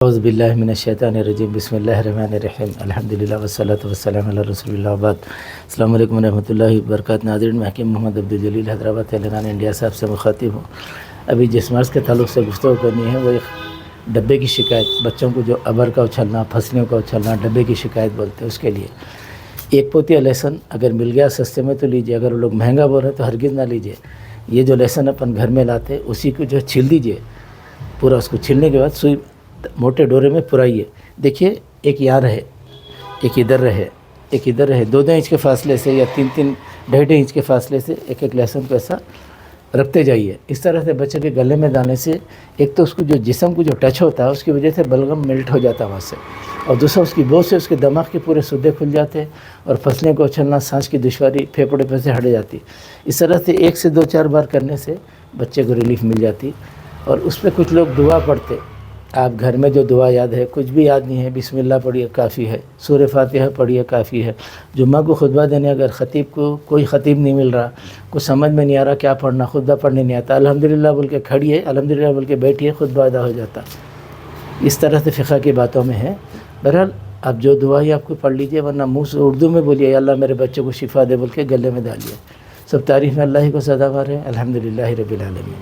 اعوذ باللہ من الشیطان الرجیم بسم اللہ الرحمن الرحیم الحمدللہ والصلاة والسلام علی رسول اللہ وبعد۔ السلام علیکم ورحمۃ اللہ وبرکاتہ۔ ناظرین، میں حکیم محمد عبدالجلیل حیدرآباد تلنگانہ انڈیا صاحب سے مخاطب ہوں۔ ابھی جس مرض کے تعلق سے گفتگو کرنی ہے وہ ایک ڈبے کی شکایت، بچوں کو جو ابر کا اچھلنا، پھسلیوں کا اچھلنا، ڈبے کی شکایت بولتے ہیں، اس کے لیے ایک پوتیا لہسن اگر مل گیا سستے میں تو لیجئے، اگر وہ لوگ مہنگا بول رہے ہیں تو ہرگز نہ لیجئے۔ یہ جو لہسن اپن گھر میں لاتے اسی کو جو چھیل دیجئے، پورا اس کو چھیلنے کے بعد سوئی موٹے ڈورے میں پرائیے۔ دیکھیے، ایک یہاں رہے، ایک ادھر رہے، ایک ادھر رہے، 2-2 انچ کے فاصلے سے یا 3-3 1.5 انچ کے فاصلے سے ایک لہسن کو ایسا رکھتے جائیے۔ اس طرح سے بچے کے گلے میں ڈالنے سے ایک تو اس کو جو جسم کو جو ٹچ ہوتا ہے اس کی وجہ سے بلغم میلٹ ہو جاتا ہے وہاں سے، اور دوسرا اس کی بو سے اس کے دماغ کے پورے سدے کھل جاتے اور پھسلیں کو اچھلنا، سانس کی دشواری پھیپھڑے پہ سے ہٹ جاتی۔ اس طرح سے 1 سے 2-4 بار کرنے سے بچے کو ریلیف مل جاتی۔ اور اس پہ کچھ لوگ دعا پڑھتے، آپ گھر میں جو دعا یاد ہے، کچھ بھی یاد نہیں ہے، بسم اللہ پڑھیے کافی ہے، سورہ فاتحہ پڑھیے کافی ہے۔ جمعہ کو خطبہ دینے اگر خطیب کو کوئی خطیب نہیں مل رہا، کچھ سمجھ میں نہیں آ رہا کیا پڑھنا، خطبہ پڑھنے نہیں آتا، الحمدللہ بول کے کھڑیے، الحمدللہ بول کے بیٹھیے، خطبہ ادا ہو جاتا۔ اس طرح سے فقہ کی باتوں میں ہے۔ بہرحال آپ جو دعا ہی آپ کو پڑھ لیجیے، ورنہ منہ سے اردو میں بولیے، یا اللہ میرے بچے کو شفا دے بول کے گلے میں ڈالیے۔ سب تعریف میں اللہ ہی کو سزاوار ہے، الحمدللہ رب العالمین۔